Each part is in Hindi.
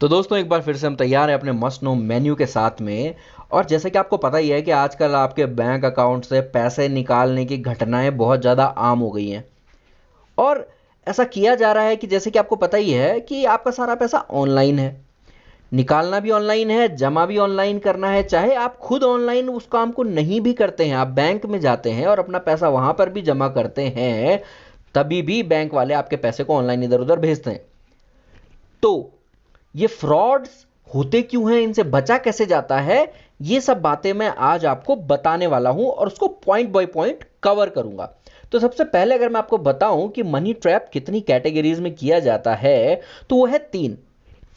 तो दोस्तों एक बार फिर से हम तैयार हैं अपने मस्ट नो मेन्यू के साथ में। और जैसे कि आपको पता ही है कि आजकल आपके बैंक अकाउंट से पैसे निकालने की घटनाएं बहुत ज़्यादा आम हो गई हैं। और ऐसा किया जा रहा है कि जैसे कि आपको पता ही है कि आपका सारा पैसा ऑनलाइन है, निकालना भी ऑनलाइन है, जमा भी ऑनलाइन करना है। चाहे आप खुद ऑनलाइन उस काम को नहीं भी करते हैं, आप बैंक में जाते हैं और अपना पैसा वहाँ पर भी जमा करते हैं, तभी भी बैंक वाले आपके पैसे को ऑनलाइन इधर उधर भेजते हैं। तो ये फ्रॉड्स होते क्यों हैं, इनसे बचा कैसे जाता है, ये सब बातें मैं आज आपको बताने वाला हूं और उसको पॉइंट बाय पॉइंट कवर करूंगा। तो सबसे पहले अगर मैं आपको बताऊं कि मनी ट्रैप कितनी कैटेगरीज में किया जाता है, तो वो है 3।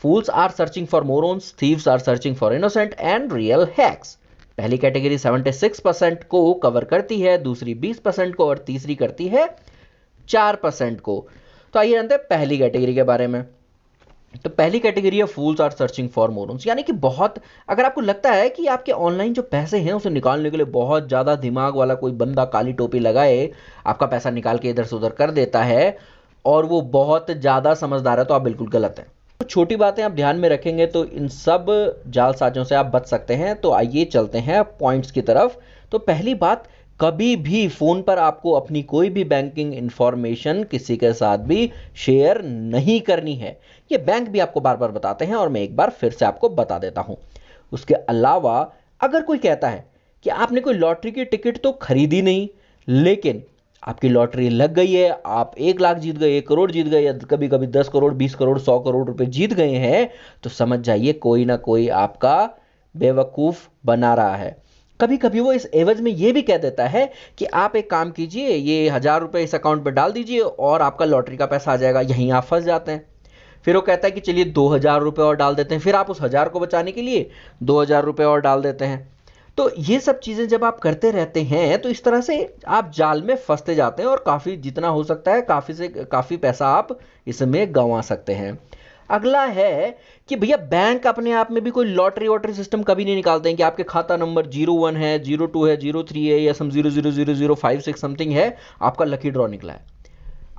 Fools are searching for morons, thieves are searching for innocent and real hacks. पहली कैटेगरी 76% को कवर करती है, दूसरी 20% को और तीसरी करती है 4% को। तो आइए जानते हैं पहली कैटेगरी के बारे में। तो पहली कैटेगरी है फूल्स आर सर्चिंग फॉर मोरॉन्स, यानी कि बहुत, अगर आपको लगता है कि आपके ऑनलाइन जो पैसे हैं उसे निकालने के लिए बहुत ज़्यादा दिमाग वाला कोई बंदा काली टोपी लगाए आपका पैसा निकाल के इधर से उधर कर देता है और वो बहुत ज़्यादा समझदार है, तो आप बिल्कुल गलत हैं। तो छोटी बातें आप ध्यान में रखेंगे तो इन सब जालसाजों से आप बच सकते हैं। तो आइए चलते हैं पॉइंट्स की तरफ। तो पहली बात, कभी भी फ़ोन पर आपको अपनी कोई भी बैंकिंग इंफॉर्मेशन किसी के साथ भी शेयर नहीं करनी है। ये बैंक भी आपको बार बार बताते हैं और मैं एक बार फिर से आपको बता देता हूं। उसके अलावा अगर कोई कहता है कि आपने कोई लॉटरी की टिकट तो खरीदी नहीं, लेकिन आपकी लॉटरी लग गई है, आप 1 लाख जीत गए, 1 करोड़ जीत गए, या कभी कभी 10 करोड़, 20 करोड़, 100 करोड़ रुपए जीत गए हैं, तो समझ जाइए कोई ना कोई आपका बेवकूफ़ बना रहा है। कभी कभी वो इस एवज में ये भी कह देता है कि आप एक काम कीजिए, ये 1000 रुपये इस अकाउंट पर डाल दीजिए और आपका लॉटरी का पैसा आ जाएगा। यहीं आप फंस जाते हैं। फिर वो कहता है कि चलिए 2000 रुपये और डाल देते हैं, फिर आप उस 1000 को बचाने के लिए 2000 रुपये और डाल देते हैं। तो ये सब चीज़ें जब आप करते रहते हैं तो इस तरह से आप जाल में फंसते जाते हैं और काफ़ी, जितना हो सकता है काफ़ी से काफ़ी पैसा आप इसमें गंवा सकते हैं। अगला है कि भैया बैंक अपने आप में भी कोई लॉटरी वॉटरी सिस्टम कभी नहीं निकालते हैं कि आपके खाता नंबर 01 है, 02 है, 03 है, या सम 000056 समथिंग है, आपका लकी ड्रॉ निकला है।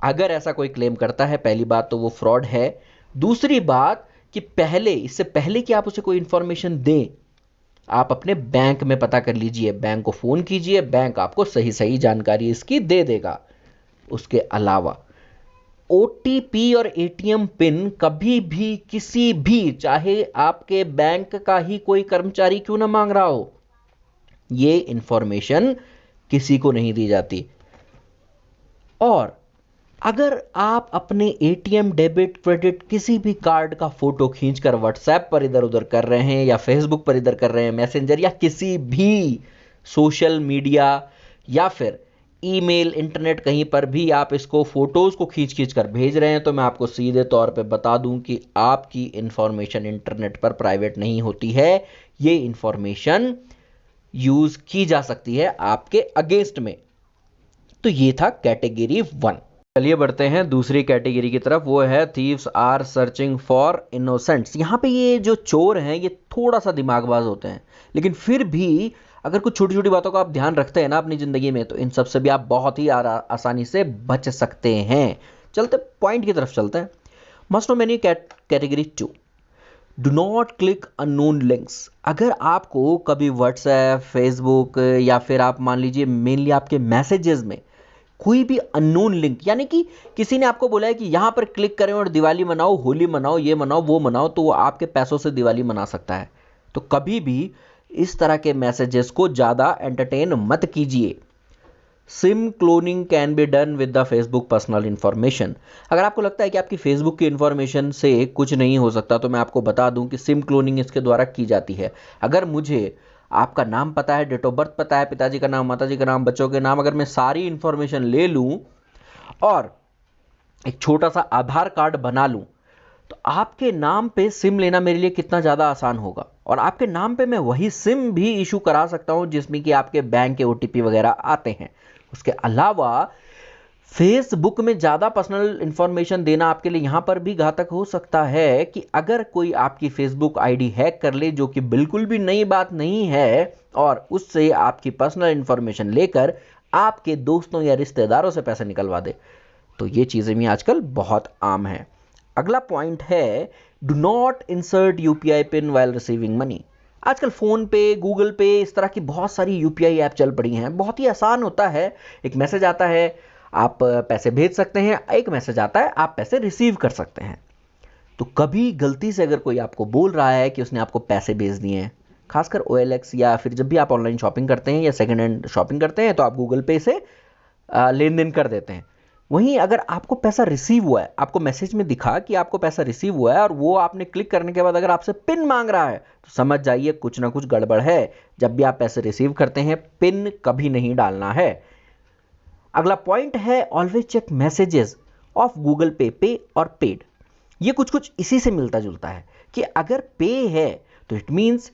अगर ऐसा कोई क्लेम करता है, पहली बात तो वो फ्रॉड है। दूसरी बात कि इससे पहले कि आप उसे कोई इंफॉर्मेशन दें, आप अपने बैंक में पता कर लीजिए, बैंक को फ़ोन कीजिए, बैंक आपको सही सही जानकारी इसकी दे देगा। उसके अलावा ओटीपी और एटीएम पिन कभी भी किसी भी, चाहे आपके बैंक का ही कोई कर्मचारी क्यों ना मांग रहा हो, ये इंफॉर्मेशन किसी को नहीं दी जाती। और अगर आप अपने एटीएम, डेबिट, क्रेडिट किसी भी कार्ड का फोटो खींचकर व्हाट्सएप पर इधर उधर कर रहे हैं या फेसबुक पर इधर कर रहे हैं, मैसेंजर या किसी भी सोशल मीडिया या फिर ईमेल, इंटरनेट, कहीं पर भी आप इसको फोटोज़ को खींच खींच कर भेज रहे हैं, तो मैं आपको सीधे तौर पे बता दूं कि आपकी इंफॉर्मेशन इंटरनेट पर प्राइवेट नहीं होती है। ये इंफॉर्मेशन यूज़ की जा सकती है आपके अगेंस्ट में। तो ये था कैटेगरी 1। चलिए बढ़ते हैं दूसरी कैटेगरी की तरफ, वो है thieves are searching for innocents. यहाँ पे ये जो चोर हैं ये थोड़ा सा दिमागबाज होते हैं, लेकिन फिर भी अगर कुछ छोटी छोटी बातों का आप ध्यान रखते हैं ना अपनी ज़िंदगी में, तो इन सब से भी आप बहुत ही आसानी से बच सकते हैं। चलते पॉइंट की तरफ चलते हैं। Must know many category 2, do not click unknown links. अगर आपको कभी व्हाट्सएप, फेसबुक या फिर आप मान लीजिए मेनली आपके मैसेजेस में कोई भी अननोन लिंक, यानी कि किसी ने आपको बोला है कि यहां पर क्लिक करें और दिवाली मनाओ, होली मनाओ, ये मनाओ, वो मनाओ, तो वो आपके पैसों से दिवाली मना सकता है। तो कभी भी इस तरह के मैसेजेस को ज़्यादा एंटरटेन मत कीजिए। SIM cloning can be done with the Facebook personal information. अगर आपको लगता है कि आपकी फेसबुक की इन्फॉर्मेशन से कुछ नहीं हो सकता, तो मैं आपको बता दूं कि सिम क्लोनिंग इसके द्वारा की जाती है। अगर मुझे आपका नाम पता है, डेट ऑफ बर्थ पता है, पिताजी का नाम, माताजी का नाम, बच्चों के नाम, अगर मैं सारी इन्फॉर्मेशन ले लूं और एक छोटा सा आधार कार्ड बना लूं, तो आपके नाम पे सिम लेना मेरे लिए कितना ज़्यादा आसान होगा। और आपके नाम पे मैं वही सिम भी इशू करा सकता हूं जिसमें कि आपके बैंक के ओटीपी वगैरह आते हैं। उसके अलावा फेसबुक में ज़्यादा पर्सनल इंफॉर्मेशन देना आपके लिए यहाँ पर भी घातक हो सकता है कि अगर कोई आपकी फेसबुक आईडी हैक कर ले, जो कि बिल्कुल भी नई बात नहीं है, और उससे आपकी पर्सनल इंफॉर्मेशन लेकर आपके दोस्तों या रिश्तेदारों से पैसे निकलवा दे। तो ये चीज़ें भी आजकल बहुत आम हैं। अगला पॉइंट है do not insert UPI pin while receiving money. आजकल फ़ोन पे, गूगल पे, इस तरह की बहुत सारी यूपीआई ऐप चल पड़ी हैं। बहुत ही आसान होता है, एक मैसेज आता है, आप पैसे भेज सकते हैं, एक मैसेज आता है, आप पैसे रिसीव कर सकते हैं। तो कभी गलती से अगर कोई आपको बोल रहा है कि उसने आपको पैसे भेज दिए हैं, खासकर OLX या फिर जब भी आप ऑनलाइन शॉपिंग करते हैं या सेकेंड हैंड शॉपिंग करते हैं, तो आप गूगल पे से लेन देन कर देते हैं। वहीं अगर आपको पैसा रिसीव हुआ है, आपको मैसेज में दिखा कि आपको पैसा रिसीव हुआ है और वो आपने क्लिक करने के बाद अगर आपसे पिन मांग रहा है, तो समझ जाइए कुछ ना कुछ गड़बड़ है। जब भी आप पैसे रिसीव करते हैं, पिन कभी नहीं डालना है। अगला पॉइंट है always check messages of Google पे, पे और पेड। ये कुछ कुछ इसी से मिलता जुलता है कि अगर पे है तो इट मीन्स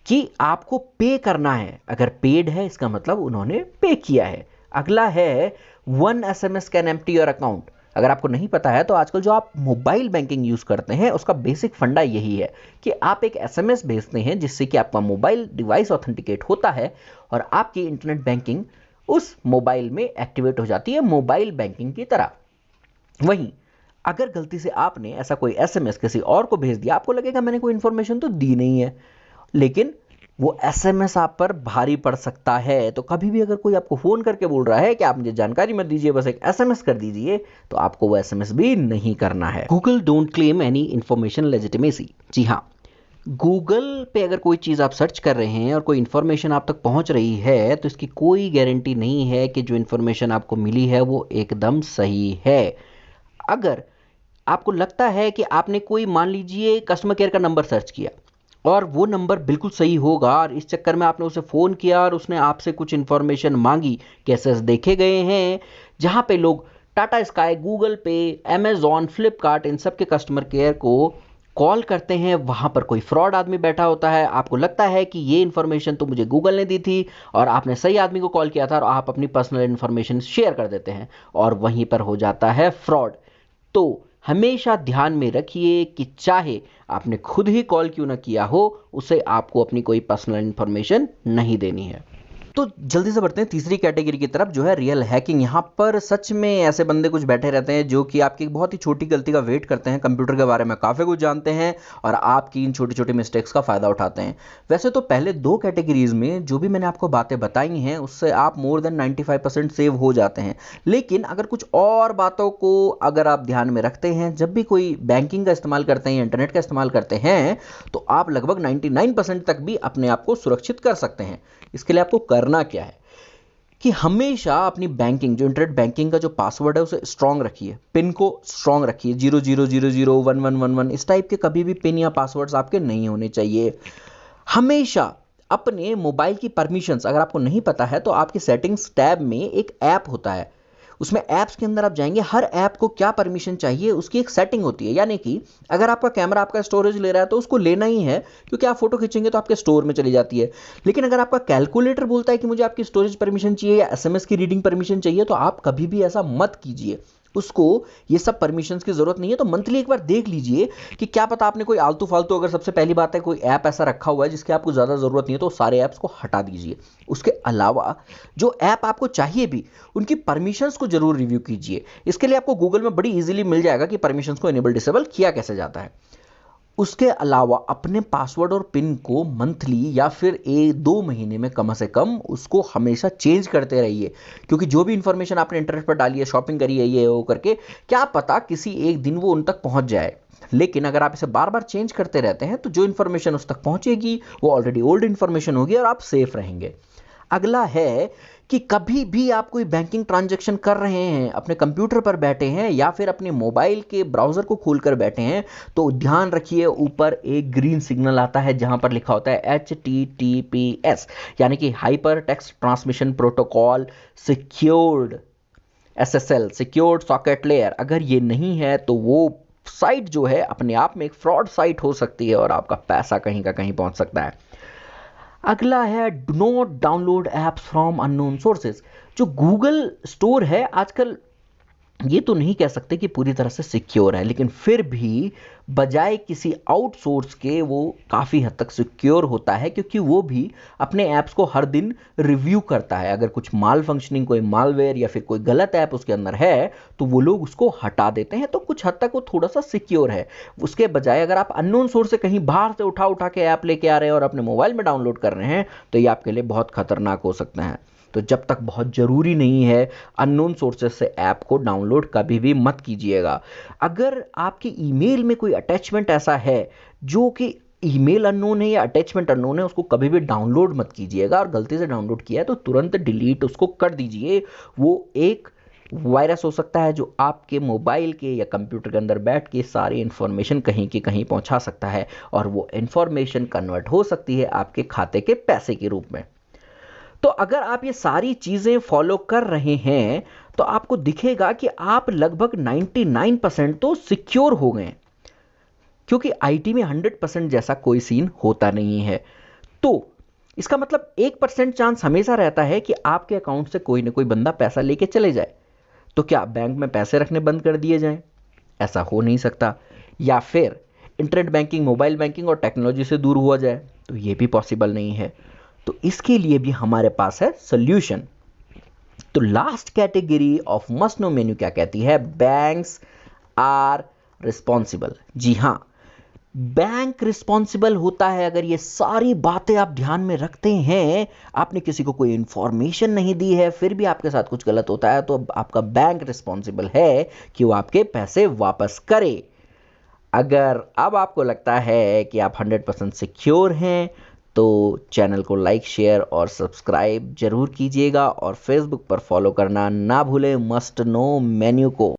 कि आपको पे करना है, अगर पेड है इसका मतलब उन्होंने पे किया है। अगला है 1 SMS can empty your account. अगर आपको नहीं पता है तो आजकल जो आप मोबाइल बैंकिंग यूज करते हैं उसका बेसिक फंडा यही है कि आप एक SMS भेजते हैं जिससे कि आपका मोबाइल डिवाइस ऑथेंटिकेट होता है और आपकी इंटरनेट बैंकिंग उस मोबाइल में एक्टिवेट हो जाती है, मोबाइल बैंकिंग की तरह। वहीं अगर गलती से आपने ऐसा कोई SMS किसी और को भेज दिया, आपको लगेगा मैंने कोई इंफॉर्मेशन तो दी नहीं है, लेकिन वो SMS आप पर भारी पड़ सकता है। तो कभी भी अगर कोई आपको फोन करके बोल रहा है कि आप मुझे जानकारी मत दीजिए, बस एक SMS कर दीजिए, तो आपको वो SMS भी नहीं करना है। Google don't claim any information legitimacy. जी हाँ, गूगल पे अगर कोई चीज़ आप सर्च कर रहे हैं और कोई इन्फॉर्मेशन आप तक पहुंच रही है, तो इसकी कोई गारंटी नहीं है कि जो इन्फॉर्मेशन आपको मिली है वो एकदम सही है। अगर आपको लगता है कि आपने कोई, मान लीजिए, कस्टमर केयर का नंबर सर्च किया और वो नंबर बिल्कुल सही होगा और इस चक्कर में आपने उसे फ़ोन किया और उसने आपसे कुछ इन्फॉर्मेशन मांगी, केसेस देखे गए हैं जहां पे लोग टाटा स्काई, गूगल पे, अमेजॉन, फ्लिपकार्ट, इन सब के कस्टमर केयर को कॉल करते हैं, वहां पर कोई फ्रॉड आदमी बैठा होता है। आपको लगता है कि ये इन्फॉर्मेशन तो मुझे गूगल ने दी थी और आपने सही आदमी को कॉल किया था और आप अपनी पर्सनल इन्फॉर्मेशन शेयर कर देते हैं और वहीं पर हो जाता है फ्रॉड। तो हमेशा ध्यान में रखिए कि चाहे आपने खुद ही कॉल क्यों ना किया हो, उसे आपको अपनी कोई पर्सनल इंफॉर्मेशन नहीं देनी है। तो जल्दी से बढ़ते हैं तीसरी कैटेगरी की तरफ, जो है रियल हैकिंग। यहाँ पर सच में ऐसे बंदे कुछ बैठे रहते हैं जो कि आपकी बहुत ही छोटी गलती का वेट करते हैं, कंप्यूटर के बारे में काफ़ी कुछ जानते हैं और आपकी इन छोटी छोटी मिस्टेक्स का फ़ायदा उठाते हैं। वैसे तो पहले दो कैटेगरीज में जो भी मैंने आपको बातें बताई हैं उससे आप मोर देन 95% सेव हो जाते हैं, लेकिन अगर कुछ और बातों को अगर आप ध्यान में रखते हैं, जब भी कोई बैंकिंग का इस्तेमाल करते हैं, इंटरनेट का इस्तेमाल करते हैं, तो आप लगभग 99% तक भी अपने आप को सुरक्षित कर सकते हैं। इसके लिए आपको करना क्या है कि हमेशा अपनी बैंकिंग, जो इंटरनेट बैंकिंग का जो पासवर्ड है उसे स्ट्रांग रखिए, पिन को स्ट्रांग रखिए। 00001111 इस टाइप के कभी भी पिन या पासवर्ड्स आपके नहीं होने चाहिए। हमेशा अपने मोबाइल की परमिशंस, अगर आपको नहीं पता है तो आपकी सेटिंग्स टैब में एक ऐप होता है, उसमें ऐप्स के अंदर आप जाएंगे, हर ऐप को क्या परमिशन चाहिए उसकी एक सेटिंग होती है। यानी कि अगर आपका कैमरा आपका स्टोरेज ले रहा है तो उसको लेना ही है, क्योंकि आप फोटो खींचेंगे तो आपके स्टोर में चली जाती है। लेकिन अगर आपका कैलकुलेटर बोलता है कि मुझे आपकी स्टोरेज परमिशन चाहिए या SMS की रीडिंग परमिशन चाहिए, तो आप कभी भी ऐसा मत कीजिए, उसको ये सब परमिशंस की जरूरत नहीं है। तो मंथली एक बार देख लीजिए कि क्या पता आपने कोई आलतू फालतू, अगर सबसे पहली बात है कोई ऐप ऐसा रखा हुआ है जिसकी आपको ज़्यादा ज़रूरत नहीं है, तो सारे ऐप्स को हटा दीजिए। उसके अलावा जो ऐप आपको चाहिए भी, उनकी परमिशंस को जरूर रिव्यू कीजिए। इसके लिए आपको गूगल में बड़ी इजीली मिल जाएगा कि परमिशंस को इनेबल डिसेबल किया कैसे जाता है। उसके अलावा अपने पासवर्ड और पिन को मंथली या फिर 2 महीने में कम से कम उसको हमेशा चेंज करते रहिए, क्योंकि जो भी इंफॉर्मेशन आपने इंटरनेट पर डाली है, शॉपिंग करी है, ये वो करके, क्या पता किसी एक दिन वो उन तक पहुंच जाए। लेकिन अगर आप इसे बार बार चेंज करते रहते हैं तो जो इन्फॉर्मेशन उस तक पहुंचेगी वो ऑलरेडी ओल्ड इन्फॉर्मेशन होगी और आप सेफ रहेंगे। अगला है कि कभी भी आप कोई बैंकिंग ट्रांजैक्शन कर रहे हैं, अपने कंप्यूटर पर बैठे हैं या फिर अपने मोबाइल के ब्राउज़र को खोलकर बैठे हैं, तो ध्यान रखिए ऊपर एक ग्रीन सिग्नल आता है जहां पर लिखा होता है HTTPS, यानी कि hyper text transmission protocol secured, SSL, secured socket layer. अगर ये नहीं है तो वो साइट जो है अपने आप में एक फ्रॉड साइट हो सकती है और आपका पैसा कहीं का कहीं पहुंच सकता है। अगला है do not download apps from unknown sources. जो गूगल स्टोर है, आजकल ये तो नहीं कह सकते कि पूरी तरह से सिक्योर है, लेकिन फिर भी बजाय किसी आउटसोर्स के वो काफ़ी हद तक सिक्योर होता है, क्योंकि वो भी अपने ऐप्स को हर दिन रिव्यू करता है। अगर कुछ माल फंक्शनिंग, कोई मालवेयर या फिर कोई गलत ऐप उसके अंदर है तो वो लोग उसको हटा देते हैं, तो कुछ हद तक वो थोड़ा सा सिक्योर है। उसके बजाय अगर आप अननोन सोर्स से कहीं बाहर से उठा उठा के ऐप लेके आ रहे हैं और अपने मोबाइल में डाउनलोड कर रहे हैं तो ये आपके लिए बहुत खतरनाक हो सकता है। तो जब तक बहुत ज़रूरी नहीं है, अननोन सोर्सेज से ऐप को डाउनलोड कभी भी मत कीजिएगा। अगर आपके ईमेल में कोई अटैचमेंट ऐसा है जो कि ईमेल अननोन है या अटैचमेंट अननोन है, उसको कभी भी डाउनलोड मत कीजिएगा। और गलती से डाउनलोड किया है तो तुरंत डिलीट उसको कर दीजिए। वो एक वायरस हो सकता है जो आपके मोबाइल के या कंप्यूटर के अंदर बैठ के सारी इन्फॉर्मेशन कहीं के कहीं पहुंचा सकता है, और वो इन्फॉर्मेशन कन्वर्ट हो सकती है आपके खाते के पैसे के रूप में। तो अगर आप ये सारी चीज़ें फॉलो कर रहे हैं तो आपको दिखेगा कि आप लगभग 99% तो सिक्योर हो गए, क्योंकि आईटी में 100% जैसा कोई सीन होता नहीं है। तो इसका मतलब 1% चांस हमेशा रहता है कि आपके अकाउंट से कोई ना कोई बंदा पैसा लेके चले जाए। तो क्या बैंक में पैसे रखने बंद कर दिए जाएं? ऐसा हो नहीं सकता। या फिर इंटरनेट बैंकिंग, मोबाइल बैंकिंग और टेक्नोलॉजी से दूर हुआ जाए? तो ये भी पॉसिबल नहीं है। तो इसके लिए भी हमारे पास है सोल्यूशन। तो last category of must know menu क्या कहती है? Banks are responsible. जी हाँ, बैंक रिस्पॉन्सिबल होता है अगर ये सारी बातें आप ध्यान में रखते हैं। आपने किसी को कोई इंफॉर्मेशन नहीं दी है, फिर भी आपके साथ कुछ गलत होता है, तो आपका बैंक रिस्पॉन्सिबल है कि वो आपके पैसे वापस करे। अगर अब आपको लगता है कि आप 100% सिक्योर हैं तो चैनल को लाइक, शेयर और सब्सक्राइब जरूर कीजिएगा, और फेसबुक पर फॉलो करना ना भूलें मस्ट नो मेन्यू को।